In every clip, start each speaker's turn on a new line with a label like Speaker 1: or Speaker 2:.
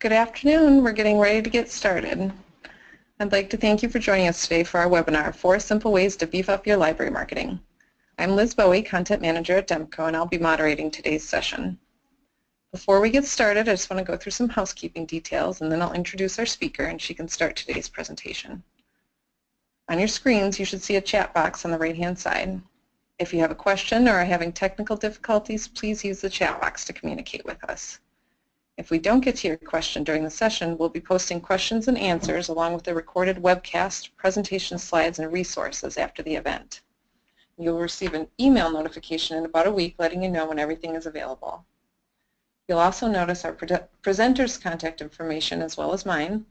Speaker 1: Good afternoon. We're getting ready to get started. I'd like to thank you for joining us today for our webinar, 4 Simple Ways to Beef Up Your Library Marketing. I'm Liz Bowie, Content Manager at Demco, and I'll be moderating today's session. Before we get started, I just want to go through some housekeeping details, and then I'll introduce our speaker, and she can start today's presentation. On your screens, you should see a chat box on the right-hand side. If you have a question or are having technical difficulties, please use the chat box to communicate with us. If we don't get to your question during the session, we'll be posting questions and answers along with the recorded webcast, presentation slides, and resources after the event. You'll receive an email notification in about a week letting you know when everything is available. You'll also notice our presenters' contact information as well as mine,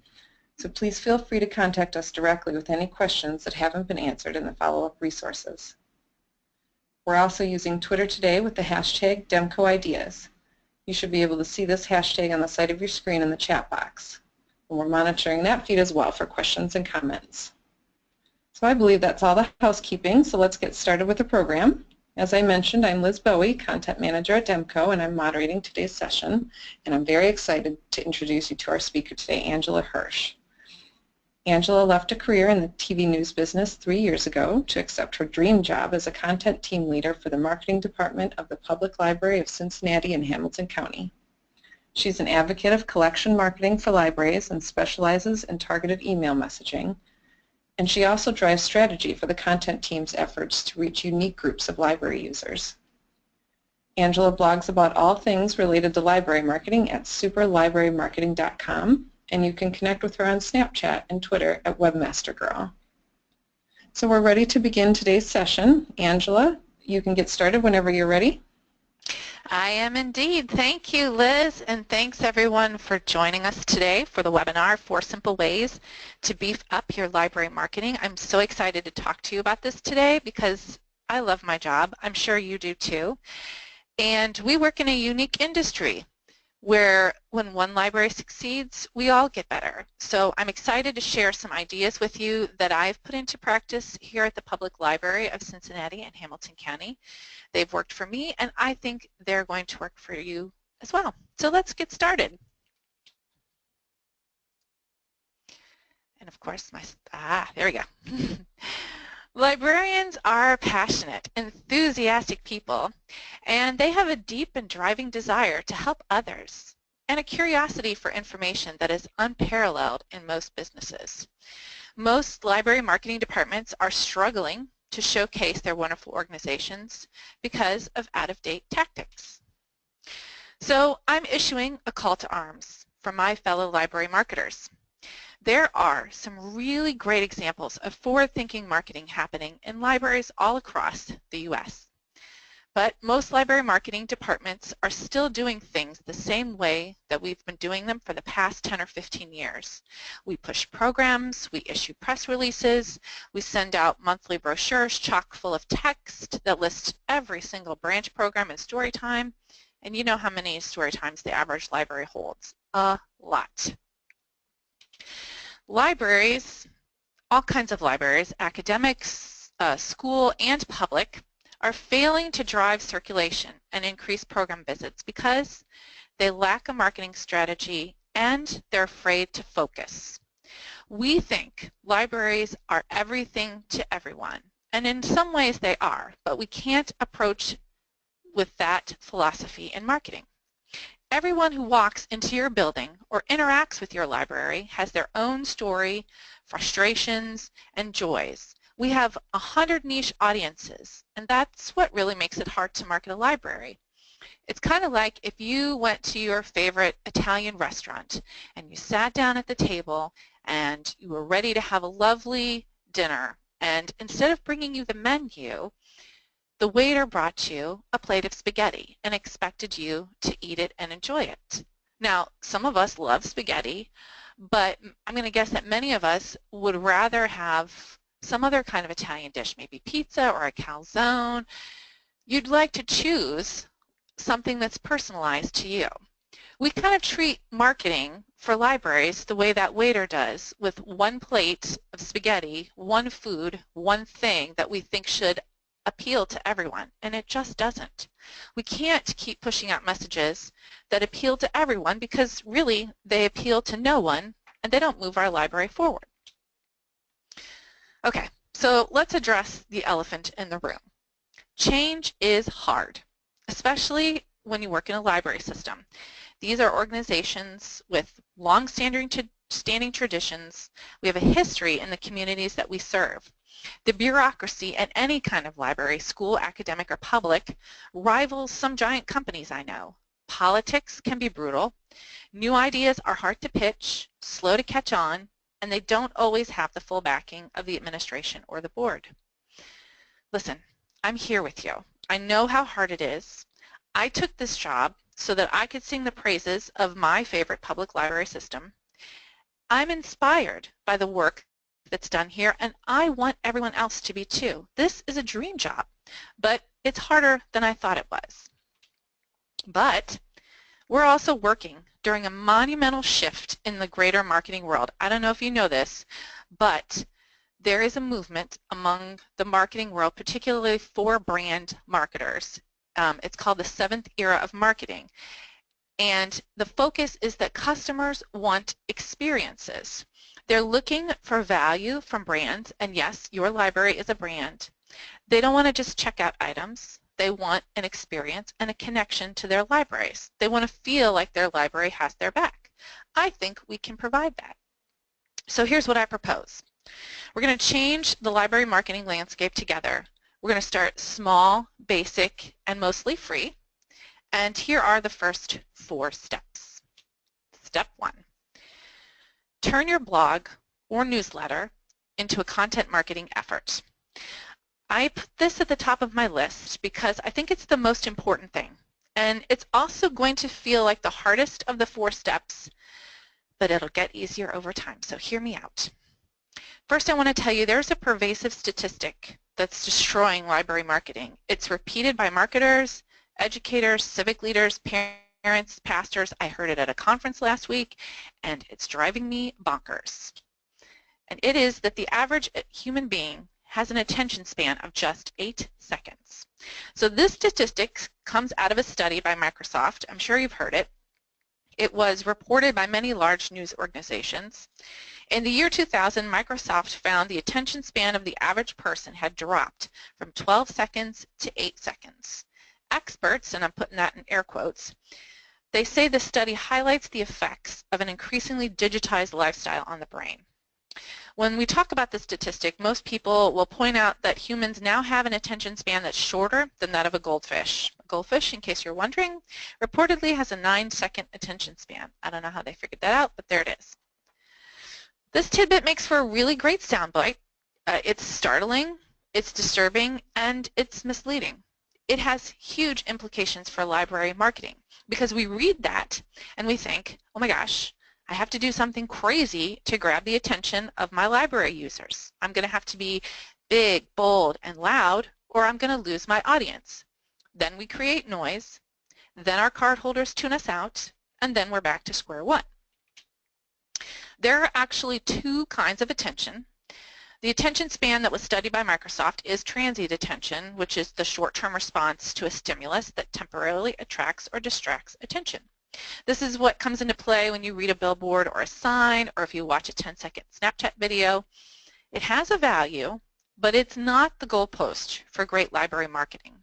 Speaker 1: so please feel free to contact us directly with any questions that haven't been answered in the follow-up resources. We're also using Twitter today with the hashtag DemcoIdeas. You should be able to see this hashtag on the side of your screen in the chat box. And we're monitoring that feed as well for questions and comments. So I believe that's all the housekeeping, so let's get started with the program. As I mentioned, I'm Liz Bowie, Content Manager at Demco, and I'm moderating today's session. And I'm very excited to introduce you to our speaker today, Angela Hirsch. Angela left a career in the TV news business 3 years ago to accept her dream job as a content team leader for the marketing department of the Public Library of Cincinnati and Hamilton County. She's an advocate of collection marketing for libraries and specializes in targeted email messaging. And she also drives strategy for the content team's efforts to reach unique groups of library users. Angela blogs about all things related to library marketing at superlibrarymarketing.com. And you can connect with her on Snapchat and Twitter at WebmasterGirl. So we're ready to begin today's session. Angela, you can get started whenever you're ready.
Speaker 2: I am indeed. Thank you, Liz, and thanks everyone for joining us today for the webinar, 4 Simple Ways to Beef Up Your Library Marketing. I'm so excited to talk to you about this today because I love my job. I'm sure you do too. And we work in a unique industry where when one library succeeds, we all get better. So I'm excited to share some ideas with you that I've put into practice here at the Public Library of Cincinnati and Hamilton County. They've worked for me, and I think they're going to work for you as well. So let's get started. And of course, there we go. Librarians are passionate, enthusiastic people, and they have a deep and driving desire to help others and a curiosity for information that is unparalleled in most businesses. Most library marketing departments are struggling to showcase their wonderful organizations because of out-of-date tactics. So I'm issuing a call to arms for my fellow library marketers. There are some really great examples of forward-thinking marketing happening in libraries all across the U.S. But most library marketing departments are still doing things the same way that we've been doing them for the past 10 or 15 years. We push programs, we issue press releases, we send out monthly brochures chock full of text that lists every single branch program and story time, and you know how many story times the average library holds. A lot. Libraries, all kinds of libraries, academics, school, and public, are failing to drive circulation and increase program visits because they lack a marketing strategy and they're afraid to focus. We think libraries are everything to everyone, and in some ways they are, but we can't approach with that philosophy in marketing. Everyone who walks into your building or interacts with your library has their own story, frustrations, and joys. We have 100 niche audiences, and that's what really makes it hard to market a library. It's kind of like if you went to your favorite Italian restaurant and you sat down at the table and you were ready to have a lovely dinner, and instead of bringing you the menu, the waiter brought you a plate of spaghetti and expected you to eat it and enjoy it. Now, some of us love spaghetti, but I'm going to guess that many of us would rather have some other kind of Italian dish, maybe pizza or a calzone. You'd like to choose something that's personalized to you. We kind of treat marketing for libraries the way that waiter does, with one plate of spaghetti, one food, one thing that we think should appeal to everyone, and it just doesn't. We can't keep pushing out messages that appeal to everyone because really they appeal to no one and they don't move our library forward. Okay, so let's address the elephant in the room. Change is hard, especially when you work in a library system. These are organizations with long-standing traditions. We have a history in the communities that we serve. The bureaucracy at any kind of library, school, academic, or public, rivals some giant companies I know. Politics can be brutal. New ideas are hard to pitch, slow to catch on, and they don't always have the full backing of the administration or the board. Listen, I'm here with you. I know how hard it is. I took this job so that I could sing the praises of my favorite public library system. I'm inspired by the work that's done here, and I want everyone else to be too. This is a dream job, but it's harder than I thought it was. But we're also working during a monumental shift in the greater marketing world. I don't know if you know this, but there is a movement among the marketing world, particularly for brand marketers. It's called the 7th era of marketing. And the focus is that customers want experiences. They're looking for value from brands, and yes, your library is a brand. They don't want to just check out items. They want an experience and a connection to their libraries. They want to feel like their library has their back. I think we can provide that. So here's what I propose. We're going to change the library marketing landscape together. We're going to start small, basic, and mostly free. And here are the first 4 steps. Step 1. Turn your blog or newsletter into a content marketing effort. I put this at the top of my list because I think it's the most important thing. And it's also going to feel like the hardest of the 4 steps, but it'll get easier over time, so hear me out. First, I want to tell you there's a pervasive statistic that's destroying library marketing. It's repeated by marketers, educators, civic leaders, parents, pastors. I heard it at a conference last week, and it's driving me bonkers. And it is that the average human being has an attention span of just 8 seconds. So this statistic comes out of a study by Microsoft. I'm sure you've heard it. It was reported by many large news organizations. In the year 2000, Microsoft found the attention span of the average person had dropped from 12 seconds to 8 seconds. Experts, and I'm putting that in air quotes, they say the study highlights the effects of an increasingly digitized lifestyle on the brain. When we talk about this statistic, most people will point out that humans now have an attention span that's shorter than that of a goldfish. A goldfish, in case you're wondering, reportedly has a 9-second attention span. I don't know how they figured that out, but there it is. This tidbit makes for a really great soundbite. It's startling, it's disturbing, and it's misleading. It has huge implications for library marketing because we read that and we think, oh my gosh, I have to do something crazy to grab the attention of my library users. I'm going to have to be big, bold, and loud, or I'm going to lose my audience. Then we create noise, then our cardholders tune us out, and then we're back to square one. There are actually 2 kinds of attention. The attention span that was studied by Microsoft is transient attention, which is the short-term response to a stimulus that temporarily attracts or distracts attention. This is what comes into play when you read a billboard or a sign, or if you watch a 10-second Snapchat video. It has a value, but it's not the goalpost for great library marketing.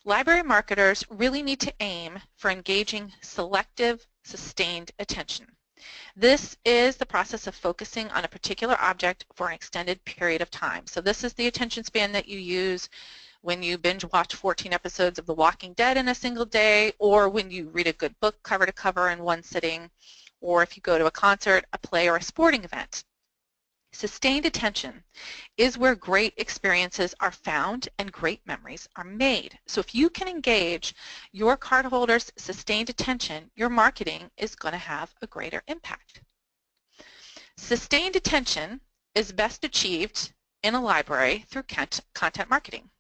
Speaker 2: Library marketers really need to aim for engaging selective, sustained attention. This is the process of focusing on a particular object for an extended period of time. So this is the attention span that you use when you binge watch 14 episodes of The Walking Dead in a single day, or when you read a good book cover to cover in one sitting, or if you go to a concert, a play, or a sporting event. Sustained attention is where great experiences are found and great memories are made. So if you can engage your cardholders' sustained attention, your marketing is going to have a greater impact. Sustained attention is best achieved in a library through content marketing.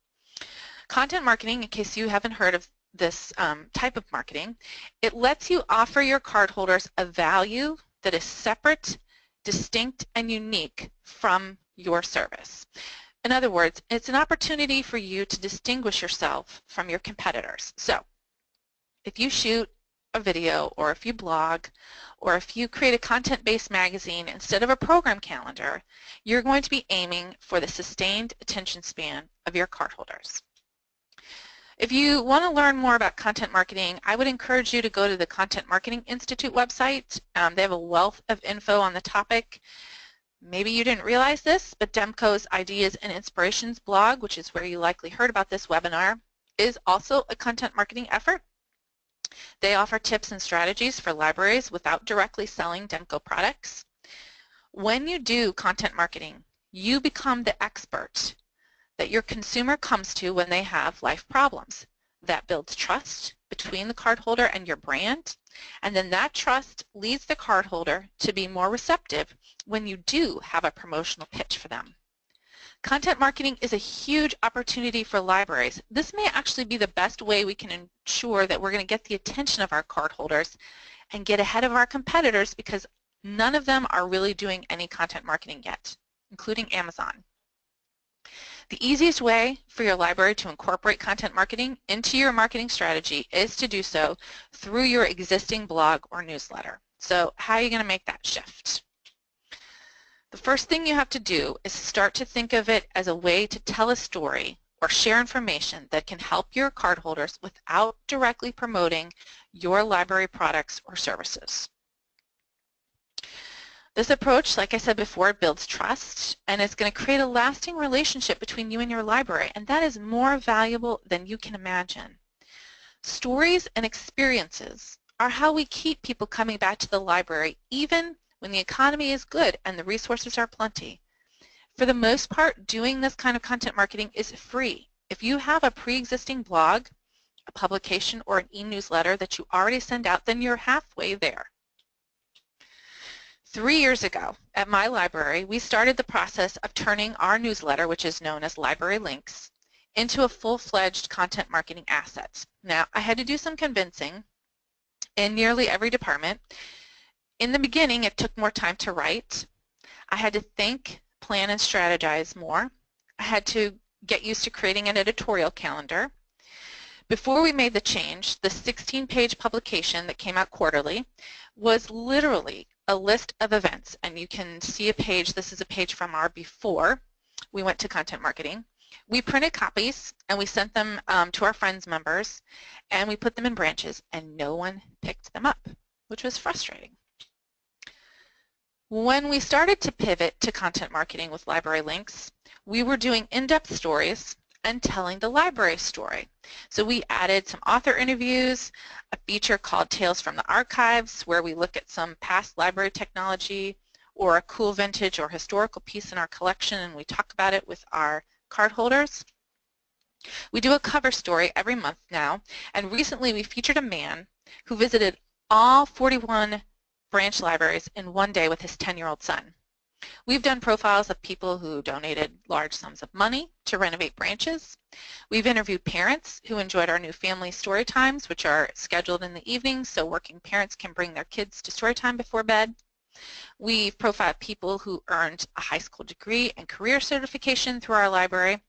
Speaker 2: Content marketing, in case you haven't heard of this type of marketing, it lets you offer your cardholders a value that is separate, distinct, and unique from your service. In other words, it's an opportunity for you to distinguish yourself from your competitors. So if you shoot a video, or if you blog, or if you create a content-based magazine instead of a program calendar, you're going to be aiming for the sustained attention span of your cardholders. If you want to learn more about content marketing, I would encourage you to go to the Content Marketing Institute website. They have a wealth of info on the topic. Maybe you didn't realize this, but Demco's Ideas and Inspirations blog, which is where you likely heard about this webinar, is also a content marketing effort. They offer tips and strategies for libraries without directly selling Demco products. When you do content marketing, you become the expert that your consumer comes to when they have life problems. That builds trust between the cardholder and your brand, and then that trust leads the cardholder to be more receptive when you do have a promotional pitch for them. Content marketing is a huge opportunity for libraries. This may actually be the best way we can ensure that we're going to get the attention of our cardholders and get ahead of our competitors, because none of them are really doing any content marketing yet, including Amazon. The easiest way for your library to incorporate content marketing into your marketing strategy is to do so through your existing blog or newsletter. So how are you going to make that shift? The first thing you have to do is start to think of it as a way to tell a story or share information that can help your cardholders without directly promoting your library products or services. This approach, like I said before, builds trust, and it's going to create a lasting relationship between you and your library, and that is more valuable than you can imagine. Stories and experiences are how we keep people coming back to the library even when the economy is good and the resources are plenty. For the most part, doing this kind of content marketing is free. If you have a pre-existing blog, a publication, or an e-newsletter that you already send out, then you're halfway there. 3 years ago at my library, we started the process of turning our newsletter, which is known as Library Links, into a full-fledged content marketing asset. Now, I had to do some convincing in nearly every department. In the beginning, it took more time to write. I had to think, plan, and strategize more. I had to get used to creating an editorial calendar. Before we made the change, the 16-page publication that came out quarterly was literally a list of events, and you can see a page. This is a page from our before we went to content marketing. We printed copies and we sent them to our friends' members, and we put them in branches, and no one picked them up, which was frustrating. When we started to pivot to content marketing with Library Links, we were doing in-depth stories and telling the library story. So we added some author interviews, a feature called Tales from the Archives, where we look at some past library technology or a cool vintage or historical piece in our collection, and we talk about it with our cardholders. We do a cover story every month now, and recently we featured a man who visited all 41 branch libraries in one day with his 10-year-old son. We've done profiles of people who donated large sums of money to renovate branches. We've interviewed parents who enjoyed our new family story times, which are scheduled in the evenings so working parents can bring their kids to story time before bed. We've profiled people who earned a high school degree and career certification through our library.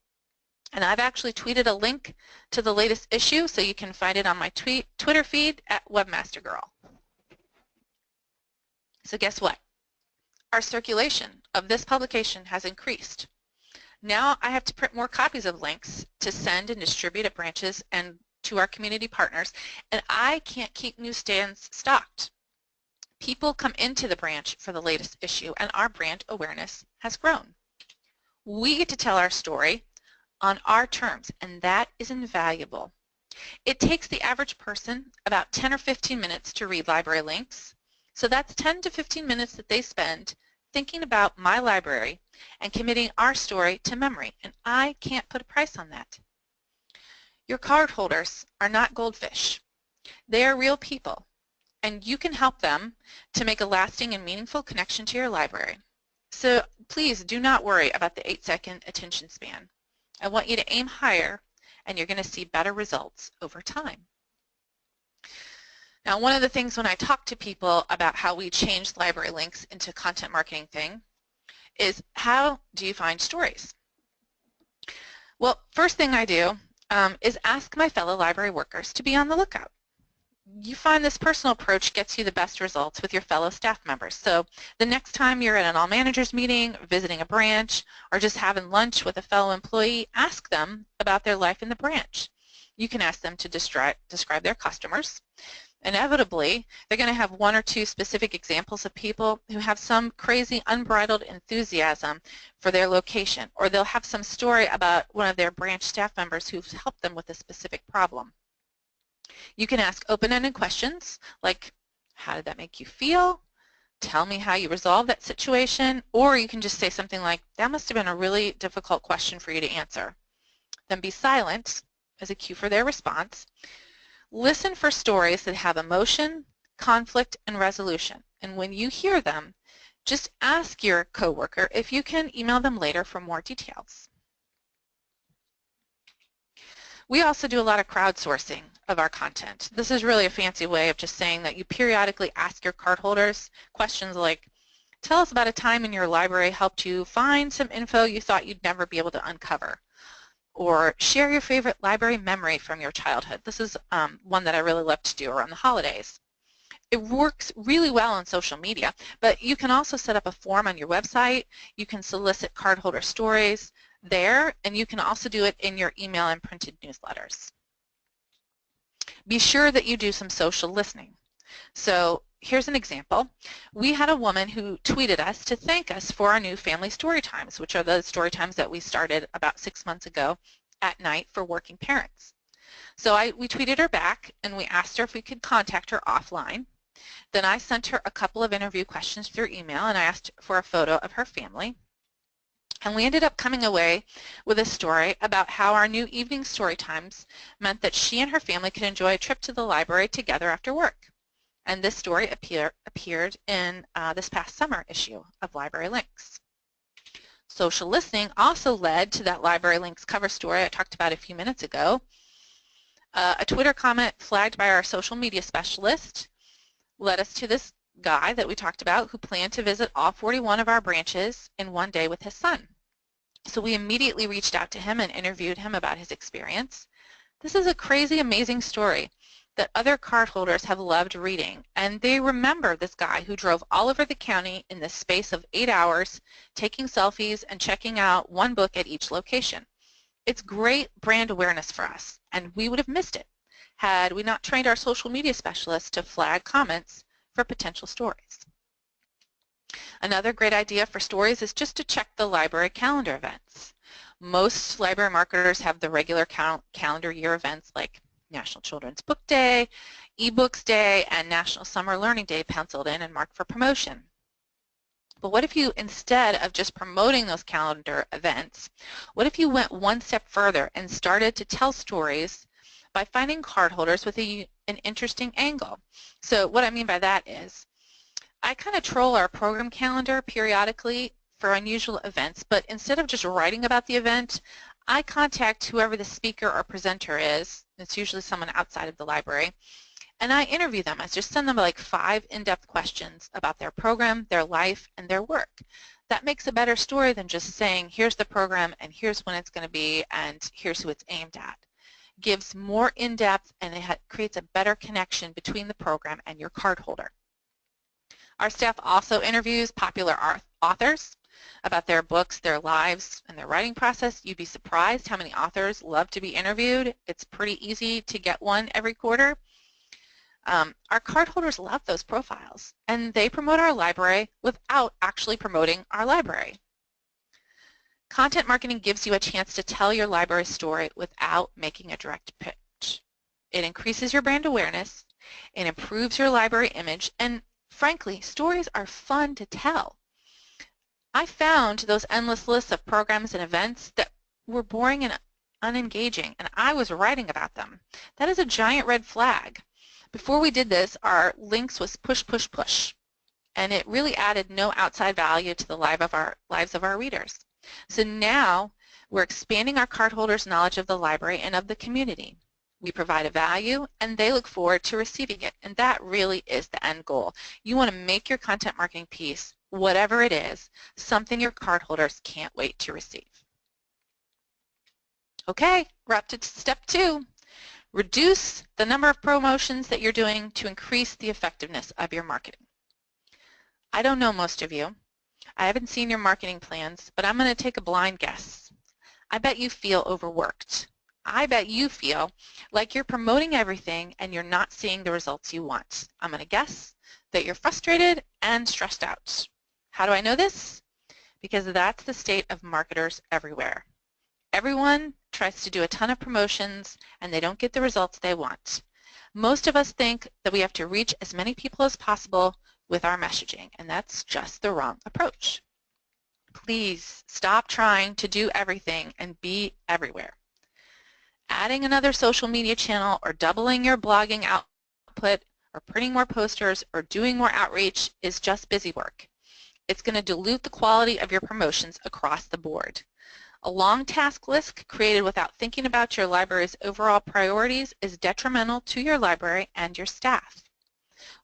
Speaker 2: And I've actually tweeted a link to the latest issue, so you can find it on my Twitter feed at WebmasterGirl. So guess what? Our circulation of this publication has increased. Now I have to print more copies of links to send and distribute at branches and to our community partners, and I can't keep newsstands stocked. People come into the branch for the latest issue, and our brand awareness has grown. We get to tell our story on our terms, and that is invaluable. It takes the average person about 10 or 15 minutes to read Library Links. So that's 10 to 15 minutes that they spend thinking about my library and committing our story to memory, and I can't put a price on that. Your cardholders are not goldfish. They are real people, and you can help them to make a lasting and meaningful connection to your library. So please do not worry about the 8-second attention span. I want you to aim higher, and you're going to see better results over time. Now, one of the things when I talk to people about how we changed Library Links into a content marketing thing is, how do you find stories? Well, first thing I do is ask my fellow library workers to be on the lookout. You find this personal approach gets you the best results with your fellow staff members. So the next time you're at an all managers meeting, visiting a branch, or just having lunch with a fellow employee, ask them about their life in the branch. You can ask them to describe their customers. Inevitably, they're going to have one or two specific examples of people who have some crazy unbridled enthusiasm for their location, or they'll have some story about one of their branch staff members who's helped them with a specific problem. You can ask open-ended questions like, how did that make you feel? Tell me how you resolved that situation. Or you can just say something like, that must have been a really difficult question for you to answer. Then be silent as a cue for their response. Listen for stories that have emotion, conflict, and resolution. And when you hear them, just ask your coworker if you can email them later for more details. We also do a lot of crowdsourcing of our content. This is really a fancy way of just saying that you periodically ask your cardholders questions like, tell us about a time in your library helped you find some info you thought you'd never be able to uncover. Or share your favorite library memory from your childhood. This is one that I really love to do around the holidays. It works really well on social media, but you can also set up a form on your website. You can solicit cardholder stories there, and you can also do it in your email and printed newsletters. Be sure that you do some social listening. So here's an example. We had a woman who tweeted us to thank us for our new family story times, which are the story times that we started about 6 months ago at night for working parents. So we tweeted her back and we asked her if we could contact her offline. Then I sent her a couple of interview questions through email and I asked for a photo of her family. And we ended up coming away with a story about how our new evening story times meant that she and her family could enjoy a trip to the library together after work. And this story appeared in this past summer issue of Library Links. Social listening also led to that Library Links cover story I talked about a few minutes ago. A Twitter comment flagged by our social media specialist led us to this guy that we talked about who planned to visit all 41 of our branches in one day with his son. So we immediately reached out to him and interviewed him about his experience. This is a crazy, amazing story that other cardholders have loved reading, and they remember this guy who drove all over the county in the space of 8 hours, taking selfies and checking out one book at each location. It's great brand awareness for us, and we would have missed it had we not trained our social media specialists to flag comments for potential stories. Another great idea for stories is just to check the library calendar events. Most library marketers have the regular calendar year events like National Children's Book Day, eBooks Day, and National Summer Learning Day penciled in and marked for promotion. But what if you, instead of just promoting those calendar events, what if you went one step further and started to tell stories by finding cardholders with an interesting angle? So what I mean by that is, I kind of troll our program calendar periodically for unusual events, but instead of just writing about the event, I contact whoever the speaker or presenter is. It's usually someone outside of the library, and I interview them. I just send them like 5 in-depth questions about their program, their life, and their work. That makes a better story than just saying, here's the program, and here's when it's going to be, and here's who it's aimed at. Gives more in-depth, and it creates a better connection between the program and your cardholder. Our staff also interviews popular authors about their books, their lives, and their writing process. You'd be surprised how many authors love to be interviewed. It's pretty easy to get one every quarter. Our cardholders love those profiles, and they promote our library without actually promoting our library. Content marketing gives you a chance to tell your library story without making a direct pitch. It increases your brand awareness, it improves your library image, and frankly, stories are fun to tell. I found those endless lists of programs and events that were boring and unengaging, and I was writing about them. That is a giant red flag. Before we did this, our links was push, push, push, and it really added no outside value to the lives of our readers. So now we're expanding our cardholders' knowledge of the library and of the community. We provide a value, and they look forward to receiving it, and that really is the end goal. You want to make your content marketing piece, whatever it is, something your cardholders can't wait to receive. Okay, we're up to step 2. Reduce the number of promotions that you're doing to increase the effectiveness of your marketing. I don't know most of you. I haven't seen your marketing plans, but I'm going to take a blind guess. I bet you feel overworked. I bet you feel like you're promoting everything and you're not seeing the results you want. I'm going to guess that you're frustrated and stressed out. How do I know this? Because that's the state of marketers everywhere. Everyone tries to do a ton of promotions and they don't get the results they want. Most of us think that we have to reach as many people as possible with our messaging, and that's just the wrong approach. Please stop trying to do everything and be everywhere. Adding another social media channel or doubling your blogging output or printing more posters or doing more outreach is just busy work. It's going to dilute the quality of your promotions across the board. A long task list created without thinking about your library's overall priorities is detrimental to your library and your staff.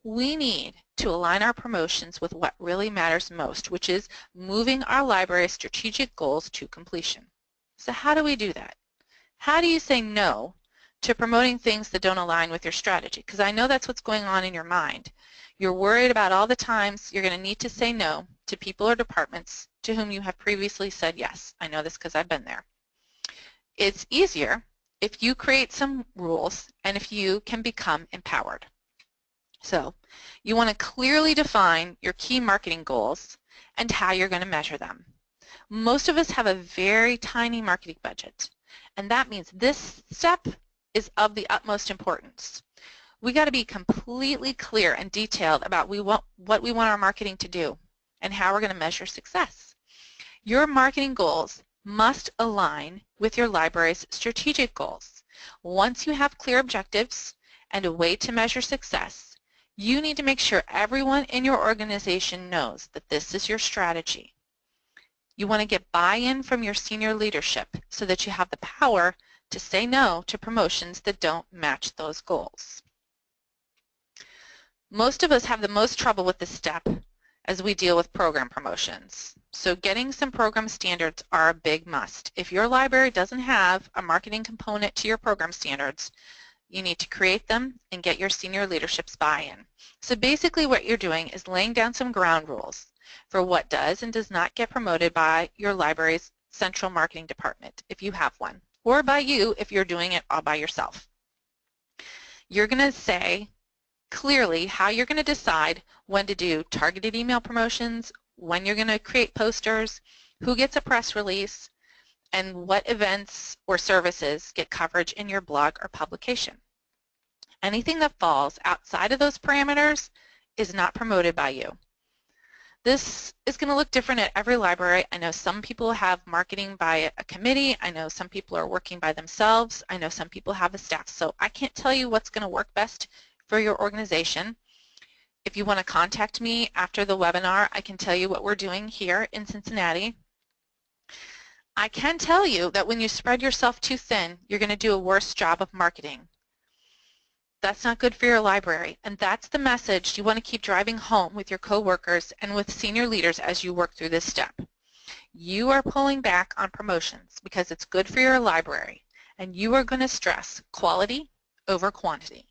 Speaker 2: We need to align our promotions with what really matters most, which is moving our library's strategic goals to completion. So how do we do that? How do you say no to promoting things that don't align with your strategy? Because I know that's what's going on in your mind. You're worried about all the times you're going to need to say no to people or departments to whom you have previously said yes. I know this because I've been there. It's easier if you create some rules and if you can become empowered. So you want to clearly define your key marketing goals and how you're going to measure them. Most of us have a very tiny marketing budget, and that means this step is of the utmost importance. We got to be completely clear and detailed about what we want our marketing to do and how we're going to measure success. Your marketing goals must align with your library's strategic goals. Once you have clear objectives and a way to measure success, you need to make sure everyone in your organization knows that this is your strategy. You want to get buy-in from your senior leadership so that you have the power to say no to promotions that don't match those goals. Most of us have the most trouble with this step as we deal with program promotions. So getting some program standards are a big must. If your library doesn't have a marketing component to your program standards, you need to create them and get your senior leadership's buy-in. So basically what you're doing is laying down some ground rules for what does and does not get promoted by your library's central marketing department, if you have one, or by you if you're doing it all by yourself. You're going to say clearly how you're going to decide when to do targeted email promotions, when you're going to create posters, who gets a press release, and what events or services get coverage in your blog or publication. Anything that falls outside of those parameters is not promoted by you. This is going to look different at every library. I know some people have marketing by a committee. I know some people are working by themselves. I know some people have a staff. So I can't tell you what's going to work best for your organization. If you want to contact me after the webinar, I can tell you what we're doing here in Cincinnati. I can tell you that when you spread yourself too thin, you're going to do a worse job of marketing. That's not good for your library, and that's the message you want to keep driving home with your coworkers and with senior leaders as you work through this step. You are pulling back on promotions because it's good for your library, and you are going to stress quality over quantity.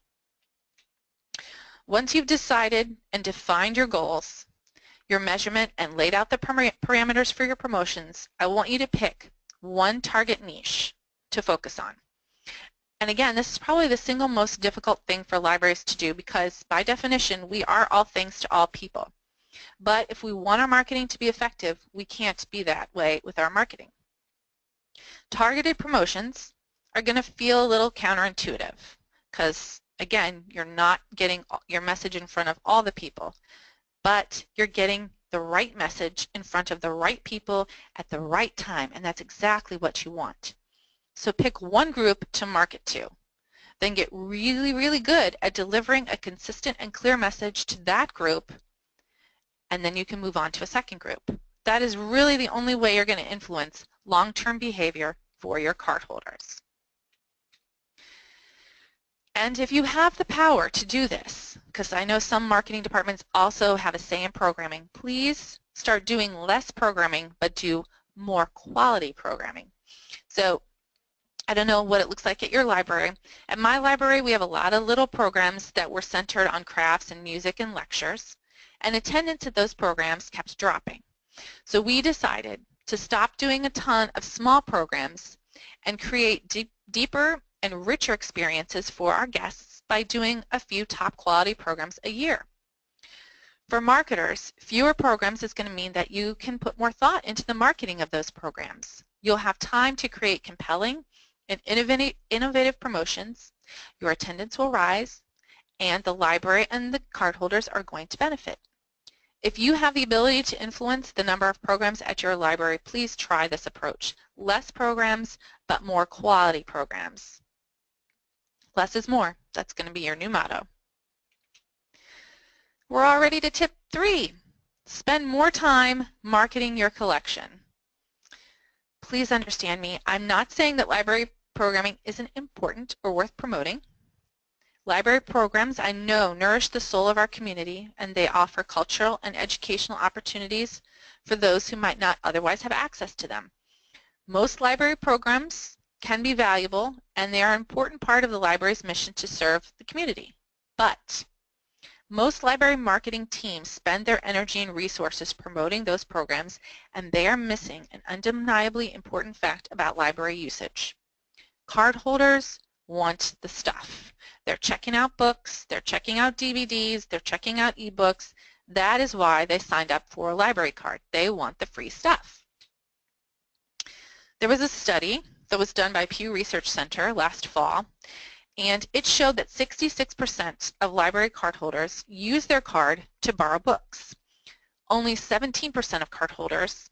Speaker 2: Once you've decided and defined your goals, your measurement, and laid out the parameters for your promotions, I want you to pick one target niche to focus on. And again, this is probably the single most difficult thing for libraries to do because by definition, we are all things to all people. But if we want our marketing to be effective, we can't be that way with our marketing. Targeted promotions are going to feel a little counterintuitive because, again, you're not getting your message in front of all the people, but you're getting the right message in front of the right people at the right time, and that's exactly what you want. So pick one group to market to. Then get really, really good at delivering a consistent and clear message to that group, and then you can move on to a second group. That is really the only way you're going to influence long-term behavior for your cardholders. And if you have the power to do this, because I know some marketing departments also have a say in programming, please start doing less programming but do more quality programming. So I don't know what it looks like at your library. At my library, we have a lot of little programs that were centered on crafts and music and lectures, and attendance at those programs kept dropping. So we decided to stop doing a ton of small programs and create deeper and richer experiences for our guests by doing a few top quality programs a year. For marketers, fewer programs is going to mean that you can put more thought into the marketing of those programs. You'll have time to create compelling and innovative promotions, your attendance will rise, and the library and the cardholders are going to benefit. If you have the ability to influence the number of programs at your library, please try this approach. Less programs, but more quality programs. Less is more. That's going to be your new motto. We're already to tip 3. Spend more time marketing your collection. Please understand me. I'm not saying that library programming isn't important or worth promoting. Library programs, I know, nourish the soul of our community, and they offer cultural and educational opportunities for those who might not otherwise have access to them. Most library programs can be valuable, and they are an important part of the library's mission to serve the community. But most library marketing teams spend their energy and resources promoting those programs, and they are missing an undeniably important fact about library usage. Cardholders want the stuff. They're checking out books, they're checking out DVDs, they're checking out ebooks. That is why they signed up for a library card. They want the free stuff. There was a study that was done by Pew Research Center last fall, and it showed that 66% of library cardholders use their card to borrow books. Only 17% of cardholders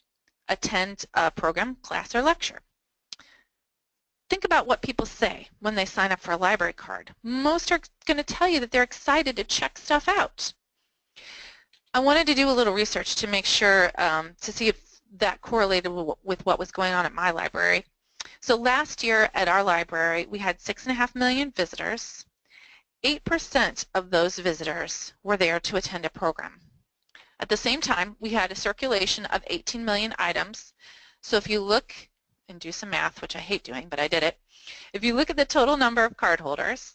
Speaker 2: attend a program, class, or lecture. Think about what people say when they sign up for a library card. Most are going to tell you that they're excited to check stuff out. I wanted to do a little research to make sure to see if that correlated with what was going on at my library. So last year at our library, we had 6.5 million visitors. 8% of those visitors were there to attend a program. At the same time, we had a circulation of 18 million items. So if you look and do some math, which I hate doing, but I did it. If you look at the total number of cardholders,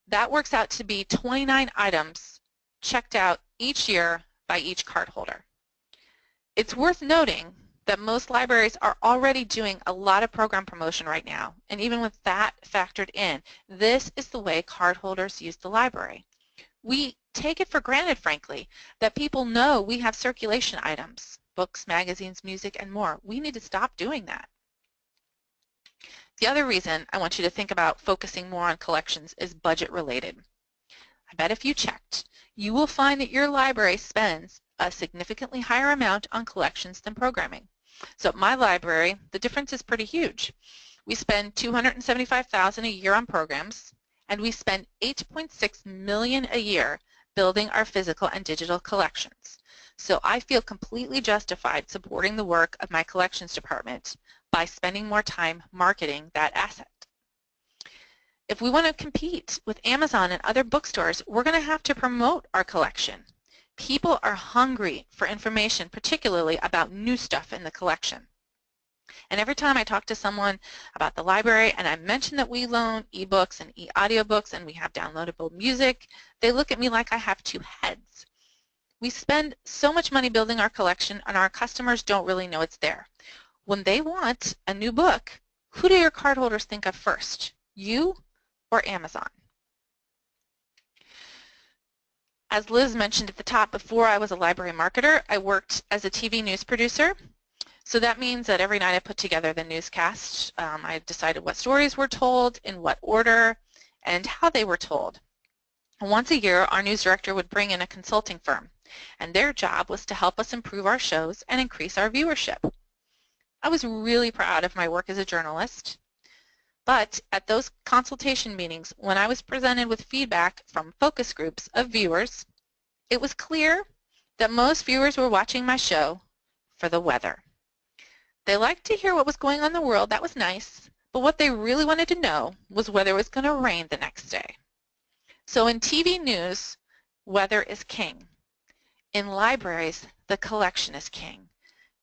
Speaker 2: that works out to be 29 items checked out each year by each cardholder. It's worth noting that most libraries are already doing a lot of program promotion right now, and even with that factored in, this is the way cardholders use the library. We take it for granted, frankly, that people know we have circulation items, books, magazines, music, and more. We need to stop doing that. The other reason I want you to think about focusing more on collections is budget related. I bet if you checked, you will find that your library spends a significantly higher amount on collections than programming. So at my library, the difference is pretty huge. We spend $275,000 a year on programs, and we spend $8.6 million a year building our physical and digital collections. So I feel completely justified supporting the work of my collections department by spending more time marketing that asset. If we want to compete with Amazon and other bookstores, we're going to have to promote our collection. People are hungry for information, particularly about new stuff in the collection. And every time I talk to someone about the library and I mention that we loan ebooks and e-audiobooks and we have downloadable music, they look at me like I have two heads. We spend so much money building our collection and our customers don't really know it's there. When they want a new book, who do your cardholders think of first? You or Amazon? As Liz mentioned at the top, before I was a library marketer, I worked as a TV news producer. So that means that every night I put together the newscast. I decided what stories were told, in what order, and how they were told. And once a year, our news director would bring in a consulting firm, and their job was to help us improve our shows and increase our viewership. I was really proud of my work as a journalist, but at those consultation meetings, when I was presented with feedback from focus groups of viewers, it was clear that most viewers were watching my show for the weather. They liked to hear what was going on in the world, that was nice, but what they really wanted to know was whether it was going to rain the next day. So in TV news, weather is king. In libraries, the collection is king.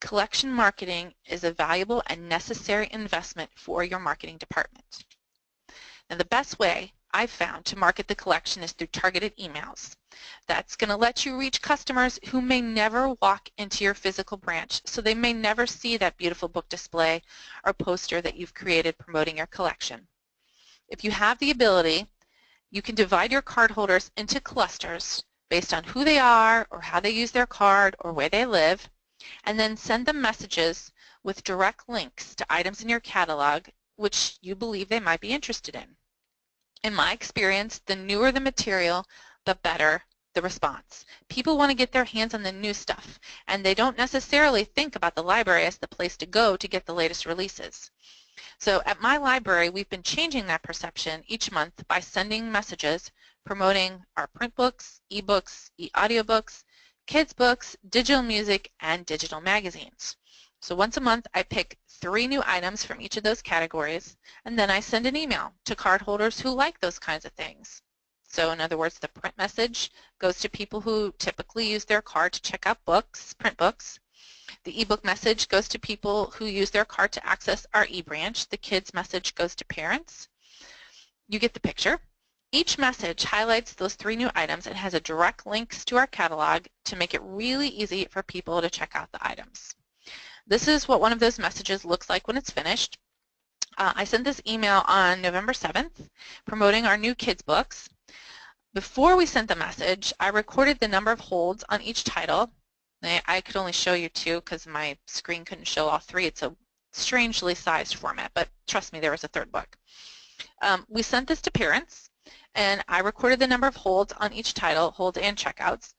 Speaker 2: Collection marketing is a valuable and necessary investment for your marketing department. Now, the best way I've found to market the collection is through targeted emails. That's going to let you reach customers who may never walk into your physical branch, so they may never see that beautiful book display or poster that you've created promoting your collection. If you have the ability, you can divide your card holders into clusters based on who they are or how they use their card or where they live, and then send them messages with direct links to items in your catalog which you believe they might be interested in. In my experience, the newer the material, the better the response. People want to get their hands on the new stuff, and they don't necessarily think about the library as the place to go to get the latest releases. So at my library, we've been changing that perception each month by sending messages promoting our print books, ebooks, e-audiobooks, kids books, digital music, and digital magazines. So once a month, I pick 3 new items from each of those categories, and then I send an email to cardholders who like those kinds of things. So in other words, the print message goes to people who typically use their card to check out books, print books. The ebook message goes to people who use their card to access our e-branch. The kids message goes to parents. You get the picture. Each message highlights those 3 new items and has a direct links to our catalog to make it really easy for people to check out the items. This is what one of those messages looks like when it's finished. I sent this email on November 7th promoting our new kids books. Before we sent the message, I recorded the number of holds on each title. I could only show you 2 because my screen couldn't show all 3. It's a strangely sized format, but trust me, there was a 3rd book. We sent this to parents, and I recorded the number of holds on each title, holds and checkouts,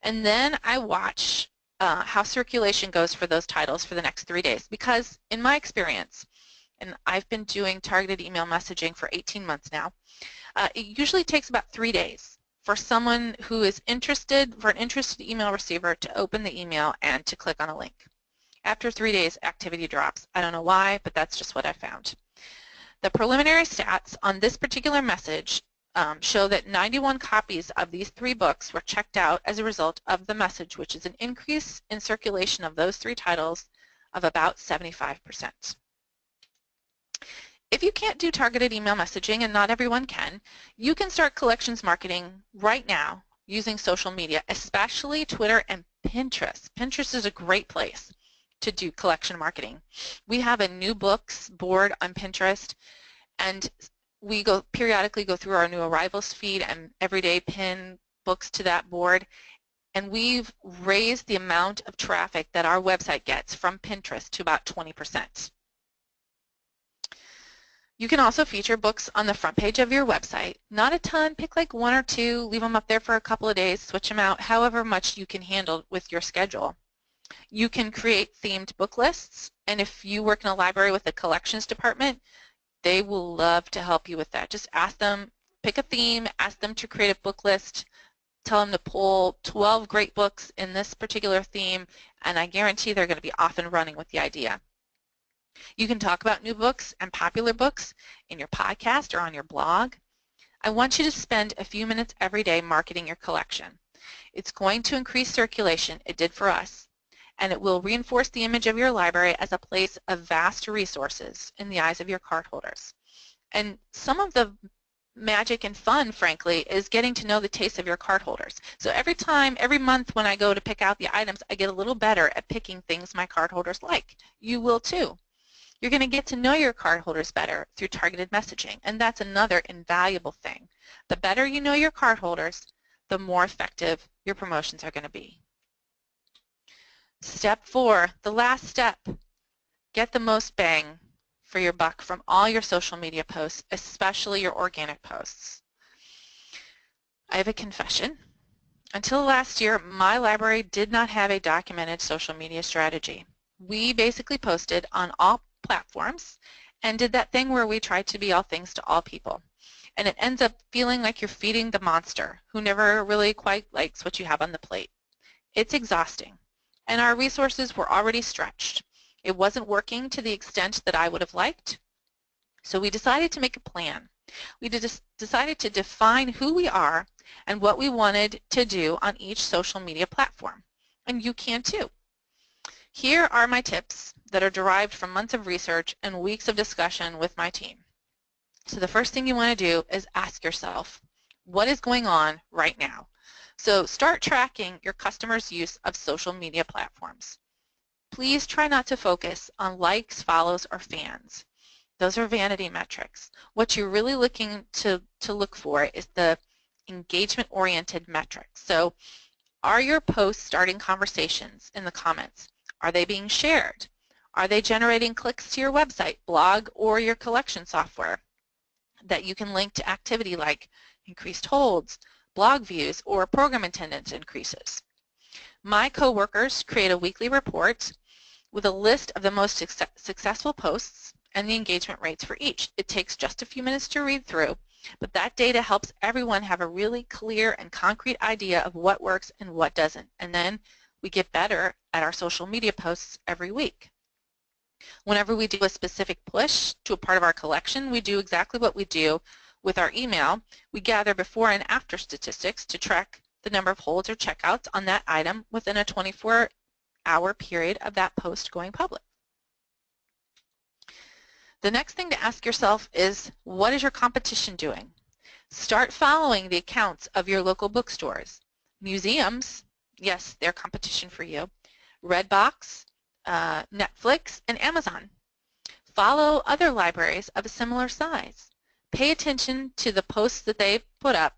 Speaker 2: and then I watch how circulation goes for those titles for the next 3 days, because in my experience, and I've been doing targeted email messaging for 18 months now, it usually takes about 3 days for someone who is interested, for an interested email receiver to open the email and to click on a link. After 3 days, activity drops. I don't know why, but that's just what I found. The preliminary stats on this particular message show that 91 copies of these 3 books were checked out as a result of the message, which is an increase in circulation of those 3 titles of about 75%. If you can't do targeted email messaging, and not everyone can, you can start collections marketing right now using social media, especially Twitter and Pinterest. Pinterest is a great place to do collection marketing. We have a new books board on Pinterest, and we periodically go through our new arrivals feed and every day pin books to that board, and we've raised the amount of traffic that our website gets from Pinterest to about 20%. You can also feature books on the front page of your website. Not a ton, pick like 1 or 2, leave them up there for a couple of days, switch them out, however much you can handle with your schedule. You can create themed book lists, and if you work in a library with a collections department, they will love to help you with that. Just ask them, pick a theme, ask them to create a book list, tell them to pull 12 great books in this particular theme, and I guarantee they're going to be off and running with the idea. You can talk about new books and popular books in your podcast or on your blog. I want you to spend a few minutes every day marketing your collection. It's going to increase circulation, it did for us, and it will reinforce the image of your library as a place of vast resources in the eyes of your cardholders. And some of the magic and fun, frankly, is getting to know the tastes of your cardholders. So every month when I go to pick out the items, I get a little better at picking things my cardholders like. You will too. You're going to get to know your cardholders better through targeted messaging, and that's another invaluable thing. The better you know your cardholders, the more effective your promotions are going to be. Step 4, the last step, get the most bang for your buck from all your social media posts, especially your organic posts. I have a confession. Until last year, my library did not have a documented social media strategy. We basically posted on all platforms and did that thing where we tried to be all things to all people. And it ends up feeling like you're feeding the monster who never really quite likes what you have on the plate. It's exhausting. And our resources were already stretched. It wasn't working to the extent that I would have liked, so we decided to make a plan. We decided to define who we are and what we wanted to do on each social media platform, and you can too. Here are my tips that are derived from months of research and weeks of discussion with my team. So the first thing you want to do is ask yourself, what is going on right now? So start tracking your customers' use of social media platforms. Please try not to focus on likes, follows, or fans. Those are vanity metrics. What you're really looking to look for is the engagement-oriented metrics. So are your posts starting conversations in the comments? Are they being shared? Are they generating clicks to your website, blog, or your collection software that you can link to activity like increased holds, blog views, or program attendance increases? My coworkers create a weekly report with a list of the most successful posts and the engagement rates for each. It takes just a few minutes to read through, but that data helps everyone have a really clear and concrete idea of what works and what doesn't. And then we get better at our social media posts every week. Whenever we do a specific push to a part of our collection, we do exactly what we do with our email. We gather before and after statistics to track the number of holds or checkouts on that item within a 24-hour period of that post going public. The next thing to ask yourself is, what is your competition doing? Start following the accounts of your local bookstores. Museums, yes, they're competition for you. Redbox, Netflix, and Amazon. Follow other libraries of a similar size. Pay attention to the posts that they put up,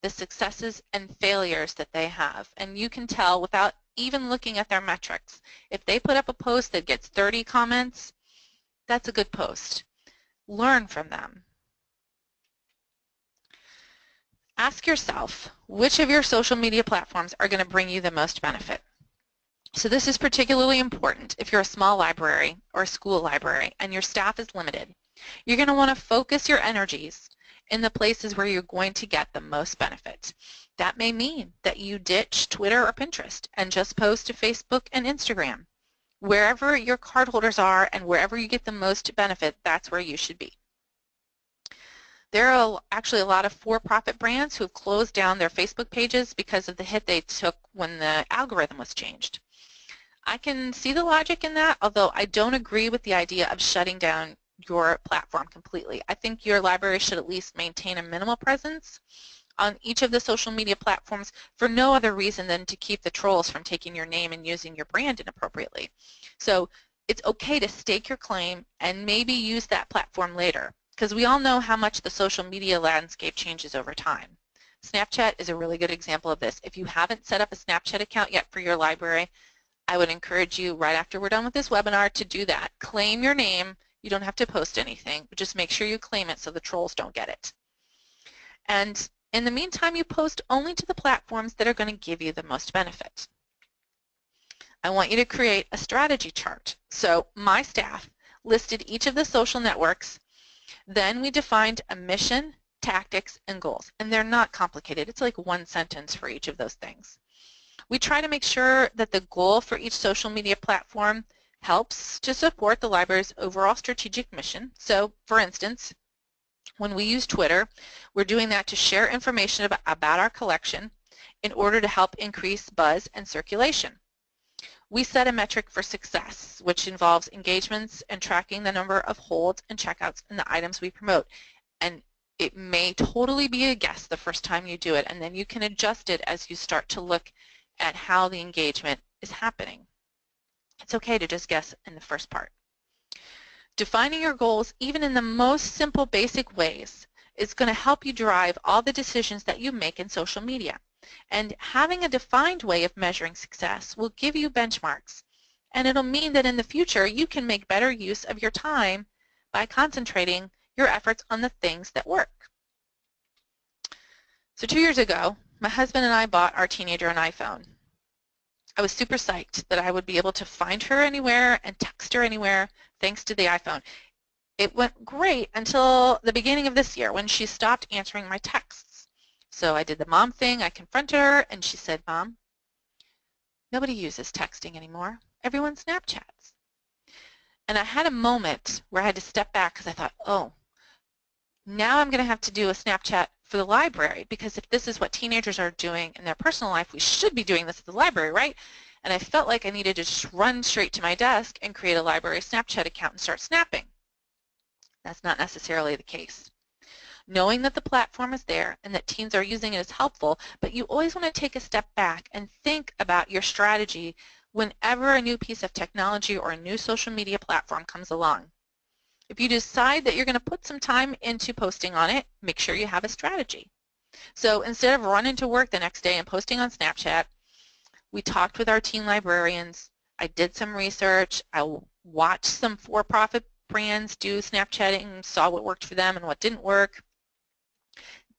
Speaker 2: the successes and failures that they have, and you can tell without even looking at their metrics. If they put up a post that gets 30 comments, that's a good post. Learn from them. Ask yourself, which of your social media platforms are going to bring you the most benefit? So this is particularly important if you're a small library or a school library and your staff is limited. You're going to want to focus your energies in the places where you're going to get the most benefit. That may mean that you ditch Twitter or Pinterest and just post to Facebook and Instagram. Wherever your cardholders are and wherever you get the most benefit, that's where you should be. There are actually a lot of for-profit brands who have closed down their Facebook pages because of the hit they took when the algorithm was changed. I can see the logic in that, although I don't agree with the idea of shutting down your platform completely. I think your library should at least maintain a minimal presence on each of the social media platforms for no other reason than to keep the trolls from taking your name and using your brand inappropriately. So it's okay to stake your claim and maybe use that platform later, because we all know how much the social media landscape changes over time. Snapchat is a really good example of this. If you haven't set up a Snapchat account yet for your library, I would encourage you right after we're done with this webinar to do that. Claim your name. You don't have to post anything, but just make sure you claim it so the trolls don't get it. And in the meantime, you post only to the platforms that are going to give you the most benefit. I want you to create a strategy chart. So my staff listed each of the social networks. Then we defined a mission, tactics, and goals. And they're not complicated. It's like one sentence for each of those things. We try to make sure that the goal for each social media platform helps to support the library's overall strategic mission. So, for instance, when we use Twitter, we're doing that to share information about our collection in order to help increase buzz and circulation. We set a metric for success, which involves engagements and tracking the number of holds and checkouts in the items we promote. And it may totally be a guess the first time you do it, and then you can adjust it as you start to look at how the engagement is happening. It's okay to just guess in the first part. Defining your goals, even in the most simple, basic ways, is going to help you drive all the decisions that you make in social media. And having a defined way of measuring success will give you benchmarks. And it'll mean that in the future, you can make better use of your time by concentrating your efforts on the things that work. So 2 years ago, my husband and I bought our teenager an iPhone. I was super psyched that I would be able to find her anywhere and text her anywhere thanks to the iPhone. It went great until the beginning of this year when she stopped answering my texts. So I did the mom thing. I confronted her and she said, "Mom, nobody uses texting anymore. Everyone Snapchats." And I had a moment where I had to step back because I thought, oh, now I'm going to have to do a Snapchat for the library, because if this is what teenagers are doing in their personal life, we should be doing this at the library, right? and I felt like I needed to just run straight to my desk and create a library Snapchat account and start snapping. That's not necessarily the case. Knowing that the platform is there and that teens are using it is helpful, but you always want to take a step back and think about your strategy whenever a new piece of technology or a new social media platform comes along. If you decide that you're going to put some time into posting on it, make sure you have a strategy. So instead of running to work the next day and posting on Snapchat, we talked with our teen librarians. I did some research. I watched some for-profit brands do Snapchatting, saw what worked for them and what didn't work.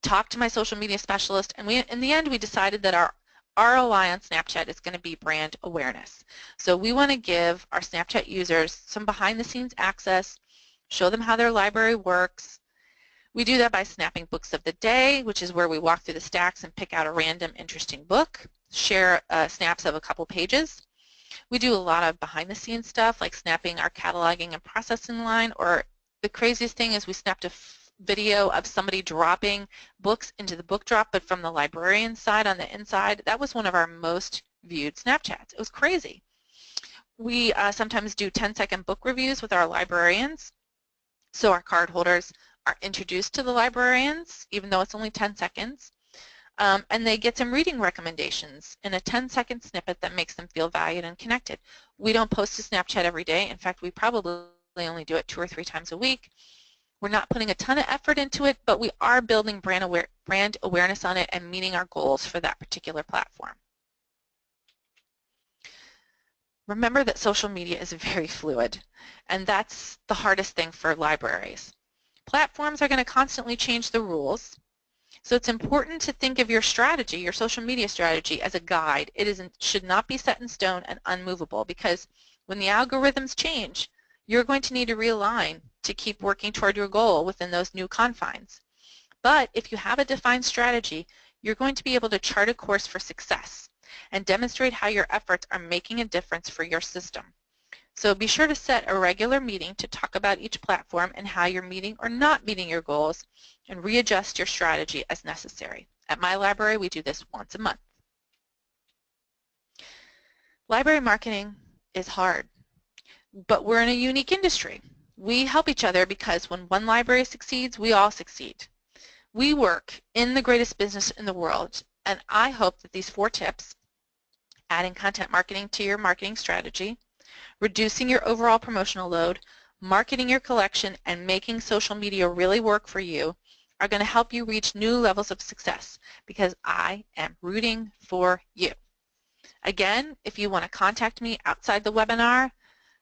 Speaker 2: Talked to my social media specialist, and in the end we decided that our ROI on Snapchat is going to be brand awareness. So we want to give our Snapchat users some behind-the-scenes access, show them how their library works. We do that by snapping books of the day, which is where we walk through the stacks and pick out a random interesting book, share snaps of a couple pages. We do a lot of behind-the-scenes stuff like snapping our cataloging and processing line, or the craziest thing is we snapped a video of somebody dropping books into the book drop, but from the librarian side on the inside. That was one of our most viewed Snapchats. It was crazy. We sometimes do 10-second book reviews with our librarians, so our card holders are introduced to the librarians, even though it's only 10 seconds, and they get some reading recommendations in a 10-second snippet that makes them feel valued and connected. We don't post to Snapchat every day. In fact, we probably only do it 2 or 3 times a week. We're not putting a ton of effort into it, but we are building brand awareness on it and meeting our goals for that particular platform. Remember that social media is very fluid, and that's the hardest thing for libraries. Platforms are going to constantly change the rules, so it's important to think of your strategy, your social media strategy, as a guide. It should not be set in stone and unmovable, because when the algorithms change, you're going to need to realign to keep working toward your goal within those new confines. But if you have a defined strategy, you're going to be able to chart a course for success and demonstrate how your efforts are making a difference for your system. So be sure to set a regular meeting to talk about each platform and how you're meeting or not meeting your goals, and readjust your strategy as necessary. At my library, we do this once a month. Library marketing is hard, but we're in a unique industry. We help each other because when one library succeeds, we all succeed. We work in the greatest business in the world, and I hope that these 4 tips, adding content marketing to your marketing strategy, reducing your overall promotional load, marketing your collection, and making social media really work for you, are going to help you reach new levels of success, because I am rooting for you. Again, if you want to contact me outside the webinar,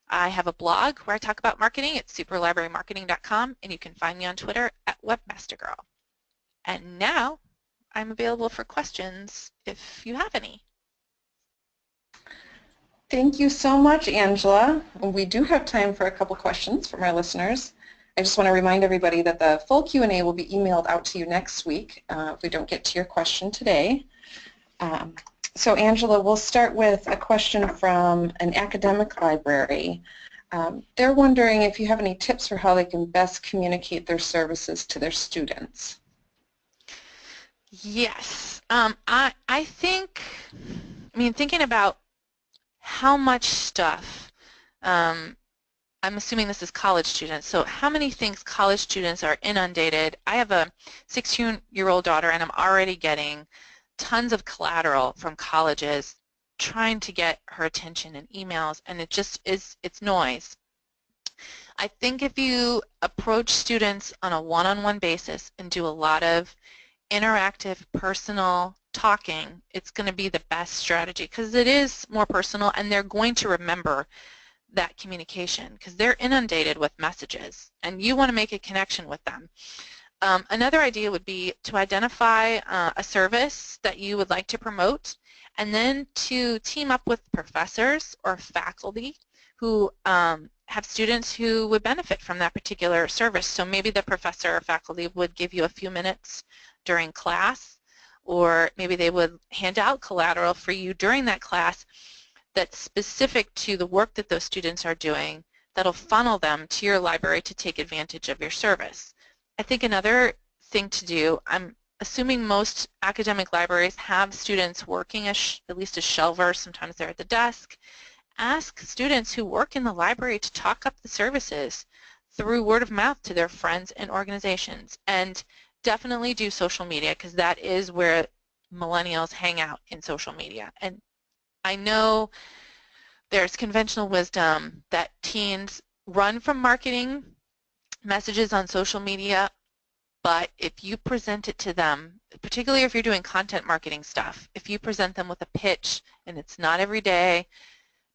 Speaker 2: I have a blog where I talk about marketing at superlibrarymarketing.com, and you can find me on Twitter at webmastergirl. And now I'm available for questions if you have any.
Speaker 1: Thank you so much, Angela. We do have time for a couple questions from our listeners. I just want to remind everybody that the full Q&A will be emailed out to you next week if we don't get to your question today. So Angela, we'll start with a question from an academic library. They're wondering if you have any tips for how they can best communicate their services to their students.
Speaker 2: Yes. I think, thinking about how much stuff, I'm assuming this is college students, so how many things college students are inundated. I have a 16-year-old daughter, and I'm already getting tons of collateral from colleges trying to get her attention in emails, and it just is, it's noise. I think if you approach students on a one-on-one basis and do a lot of interactive, personal talking, it's going to be the best strategy, because it is more personal and they're going to remember that communication because they're inundated with messages and you want to make a connection with them. Another idea would be to identify a service that you would like to promote, and then to team up with professors or faculty who have students who would benefit from that particular service. So maybe the professor or faculty would give you a few minutes during class, or maybe they would hand out collateral for you during that class that's specific to the work that those students are doing, that'll funnel them to your library to take advantage of your service. I think another thing to do, I'm assuming most academic libraries have students working as at least as shelvers, sometimes they're at the desk, ask students who work in the library to talk up the services through word of mouth to their friends and organizations. And definitely do social media, because that is where millennials hang out, in social media. And I know there's conventional wisdom that teens run from marketing messages on social media, but if you present it to them, particularly if you're doing content marketing stuff, if you present them with a pitch and it's not every day,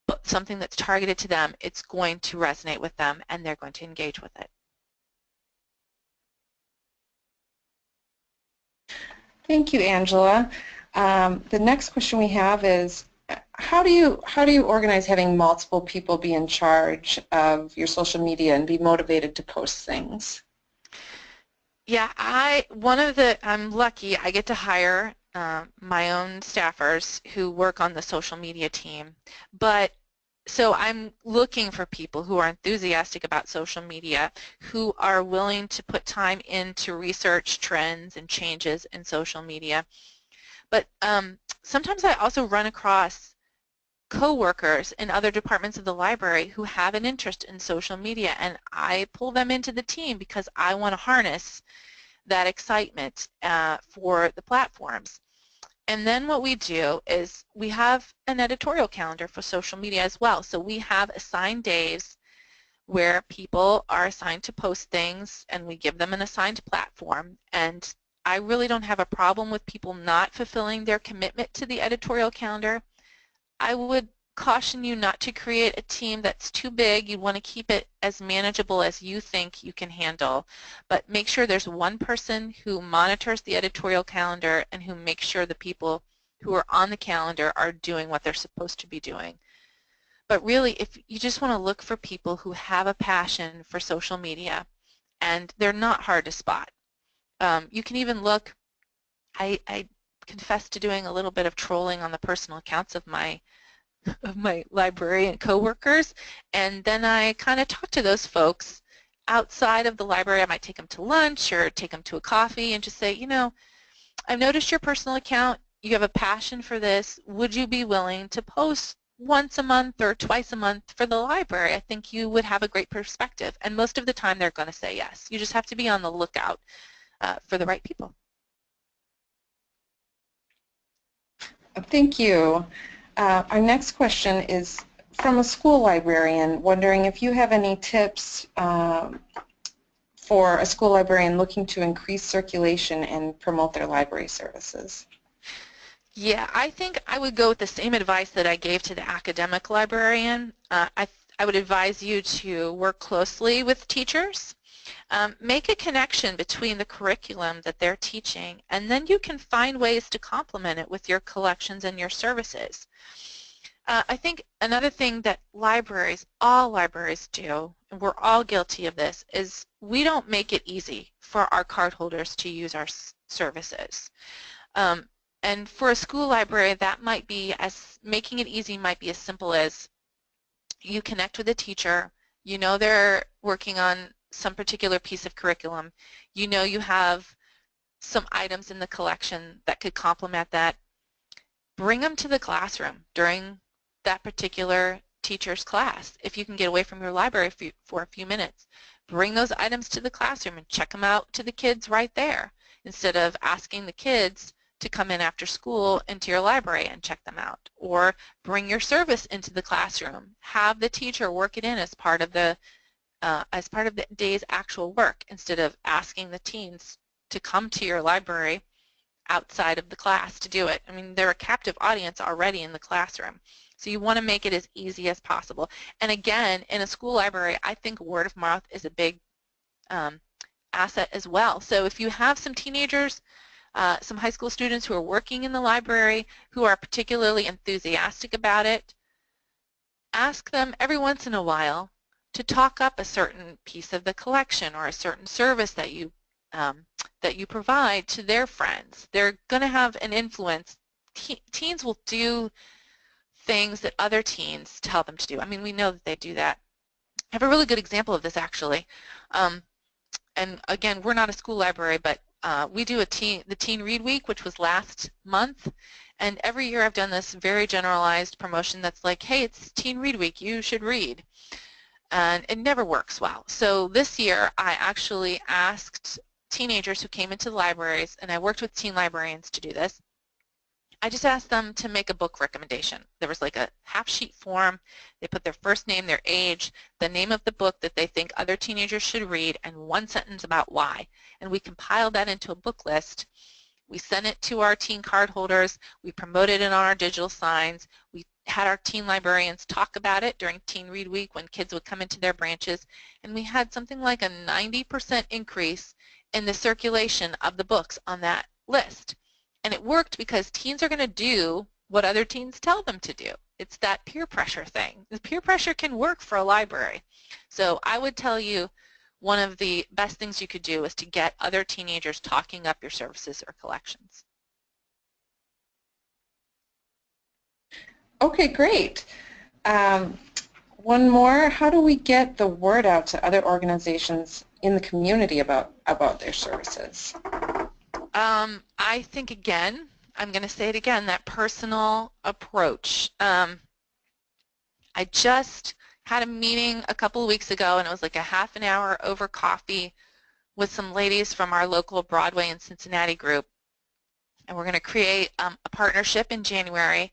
Speaker 2: but something that's targeted to them, it's going to resonate with them and they're going to engage with it.
Speaker 1: Thank you, Angela. The next question we have is, how do you organize having multiple people be in charge of your social media and be motivated to post things?
Speaker 2: Yeah, I'm lucky. I get to hire my own staffers who work on the social media team. But so I'm looking for people who are enthusiastic about social media, who are willing to put time into research trends and changes in social media. But sometimes I also run across co-workers in other departments of the library who have an interest in social media, and I pull them into the team because I want to harness that excitement for the platforms. And then what we do is we have an editorial calendar for social media as well. So we have assigned days where people are assigned to post things, and we give them an assigned platform. And I really don't have a problem with people not fulfilling their commitment to the editorial calendar. I would caution you not to create a team that's too big. You want to keep it as manageable as you think you can handle, but make sure there's one person who monitors the editorial calendar and who makes sure the people who are on the calendar are doing what they're supposed to be doing. But really, if you just want to look for people who have a passion for social media, and they're not hard to spot. You can even look, I confess to doing a little bit of trolling on the personal accounts of my librarian coworkers, and then I kind of talk to those folks outside of the library. I might take them to lunch or take them to a coffee and just say, you know, I've noticed your personal account, you have a passion for this, would you be willing to post once a month or twice a month for the library? I think you would have a great perspective. And most of the time they're going to say yes. You just have to be on the lookout for the right people.
Speaker 1: Thank you. Our next question is from a school librarian, wondering if you have any tips for a school librarian looking to increase circulation and promote their library services.
Speaker 2: Yeah, I think I would go with the same advice that I gave to the academic librarian. I would advise you to work closely with teachers. Make a connection between the curriculum that they're teaching, and then you can find ways to complement it with your collections and your services. I think another thing that all libraries do, and we're all guilty of this, is we don't make it easy for our cardholders to use our services. And for a school library, that might be making it easy might be as simple as you connect with a teacher, you know they're working on some particular piece of curriculum, you know you have some items in the collection that could complement that. Bring them to the classroom during that particular teacher's class. If you can get away from your library for a few minutes, bring those items to the classroom and check them out to the kids right there, instead of asking the kids to come in after school into your library and check them out. Or bring your service into the classroom. Have the teacher work it in as part of the day's actual work, instead of asking the teens to come to your library outside of the class to do it. I mean, they're a captive audience already in the classroom. So you want to make it as easy as possible. And again, in a school library, I think word of mouth is a big asset as well. So if you have some teenagers, some high school students who are working in the library who are particularly enthusiastic about it, ask them every once in a while to talk up a certain piece of the collection or a certain service that you provide to their friends. They're going to have an influence. Teens will do things that other teens tell them to do. I mean, we know that they do that. I have a really good example of this, actually. And again, we're not a school library, but we do the Teen Read Week, which was last month, and every year I've done this very generalized promotion that's like, hey, it's Teen Read Week, you should read. And it never works well. So this year I actually asked teenagers who came into the libraries, and I worked with teen librarians to do this. I just asked them to make a book recommendation. There was like a half-sheet form. They put their first name, their age, the name of the book that they think other teenagers should read, and one sentence about why. And we compiled that into a book list. We sent it to our teen card holders. We promoted it on our digital signs. We had our teen librarians talk about it during Teen Read Week when kids would come into their branches, and we had something like a 90% increase in the circulation of the books on that list. And it worked because teens are going to do what other teens tell them to do. It's that peer pressure thing. The peer pressure can work for a library. So I would tell you one of the best things you could do is to get other teenagers talking up your services or collections.
Speaker 1: Okay, great. One more, how do we get the word out to other organizations in the community about their services?
Speaker 2: I think, again, I'm going to say it again, that personal approach. I just had a meeting a couple of weeks ago, and it was like a half an hour over coffee with some ladies from our local Broadway and Cincinnati group. And we're going to create a partnership in January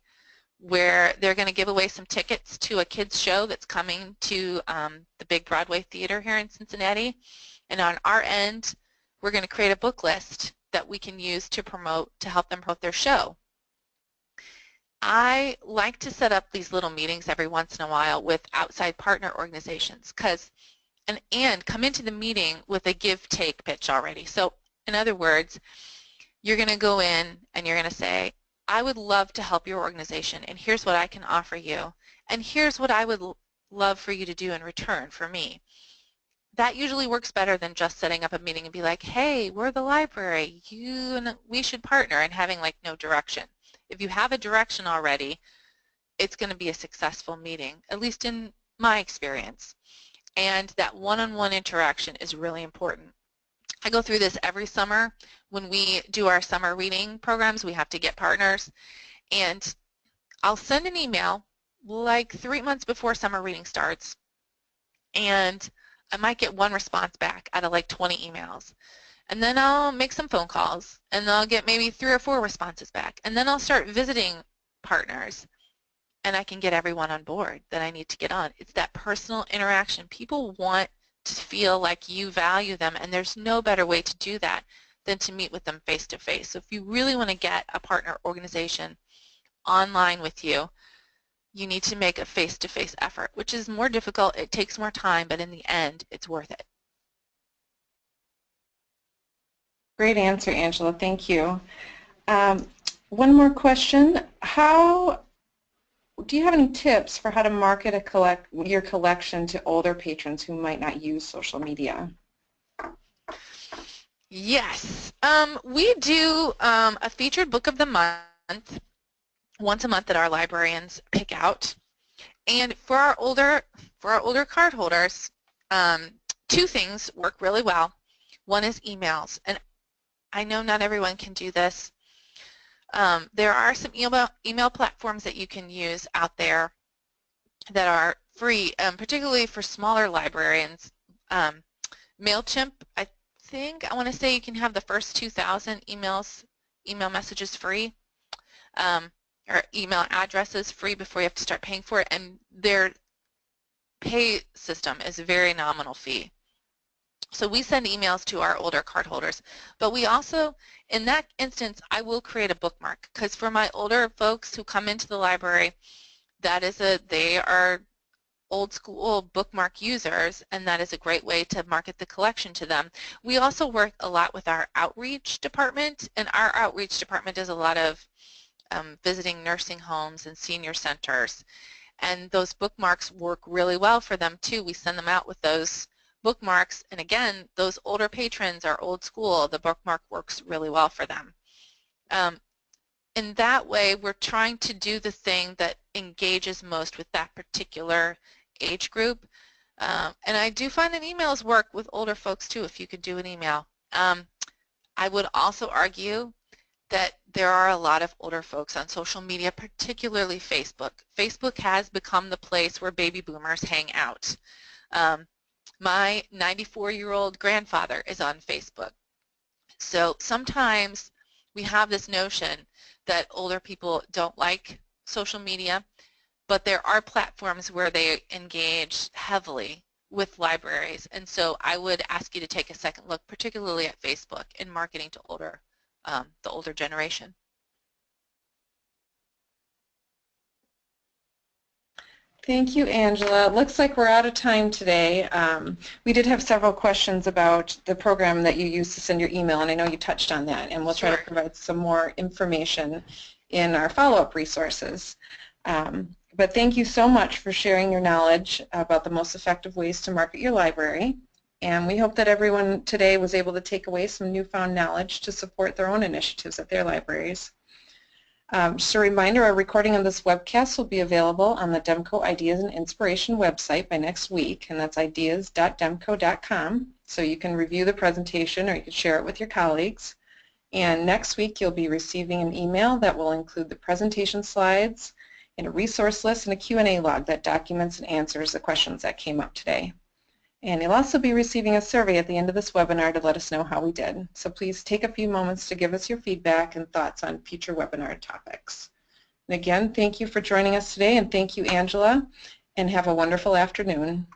Speaker 2: where they're going to give away some tickets to a kids show that's coming to the big Broadway theater here in Cincinnati. And on our end, we're going to create a book list that we can use to help them promote their show. I like to set up these little meetings every once in a while with outside partner organizations and come into the meeting with a give-take pitch already. So in other words, you're going to go in and you're going to say, I would love to help your organization, and here's what I can offer you, and here's what I would love for you to do in return for me. That usually works better than just setting up a meeting and be like, hey, we're the library, you and we should partner, and having like no direction. If you have a direction already, it's going to be a successful meeting, at least in my experience. And that one-on-one interaction is really important. I go through this every summer. When we do our summer reading programs, we have to get partners, and I'll send an email like 3 months before summer reading starts, and I might get one response back out of like 20 emails. And then I'll make some phone calls, and I'll get maybe 3 or 4 responses back. And then I'll start visiting partners, and I can get everyone on board that I need to get on. It's that personal interaction. People want to feel like you value them, and there's no better way to do that than to meet with them face-to-face. So if you really want to get a partner organization online with you, you need to make a face-to-face effort, which is more difficult. It takes more time, but in the end, it's worth it.
Speaker 1: Great answer, Angela. Thank you. One more question. Do you have any tips for how to market your collection to older patrons who might not use social media?
Speaker 2: Yes. We do a featured book of the month once a month that our librarians pick out. And for our older card holders, 2 things work really well. One is emails, and I know not everyone can do this. There are some email platforms that you can use out there that are free, particularly for smaller librarians. MailChimp, I want to say you can have the first 2,000 email messages free, or email addresses free before you have to start paying for it, and their pay system is a very nominal fee. So we send emails to our older card holders, but we also, in that instance, I will create a bookmark, because for my older folks who come into the library, they are old school bookmark users, and that is a great way to market the collection to them. We also work a lot with our outreach department, and our outreach department does a lot of visiting nursing homes and senior centers, and those bookmarks work really well for them too. We send them out with those bookmarks, and again, those older patrons are old school. The bookmark works really well for them. In that way, we're trying to do the thing that engages most with that particular age group. And I do find that emails work with older folks too, if you could do an email. I would also argue that there are a lot of older folks on social media, particularly Facebook. Facebook has become the place where baby boomers hang out. My 94-year-old grandfather is on Facebook. So sometimes we have this notion that older people don't like social media, but there are platforms where they engage heavily with libraries. And so I would ask you to take a second look, particularly at Facebook, in marketing to the older generation.
Speaker 1: Thank you, Angela. It looks like we're out of time today. We did have several questions about the program that you use to send your email, and I know you touched on that, and we'll try to provide some more information in our follow-up resources. But thank you so much for sharing your knowledge about the most effective ways to market your library, and we hope that everyone today was able to take away some newfound knowledge to support their own initiatives at their libraries. Just a reminder, our recording of this webcast will be available on the Demco Ideas and Inspiration website by next week, and that's ideas.demco.com, so you can review the presentation or you can share it with your colleagues. And next week you'll be receiving an email that will include the presentation slides and a resource list and a Q&A log that documents and answers the questions that came up today. And you'll also be receiving a survey at the end of this webinar to let us know how we did. So please take a few moments to give us your feedback and thoughts on future webinar topics. And again, thank you for joining us today, and thank you, Angela, and have a wonderful afternoon.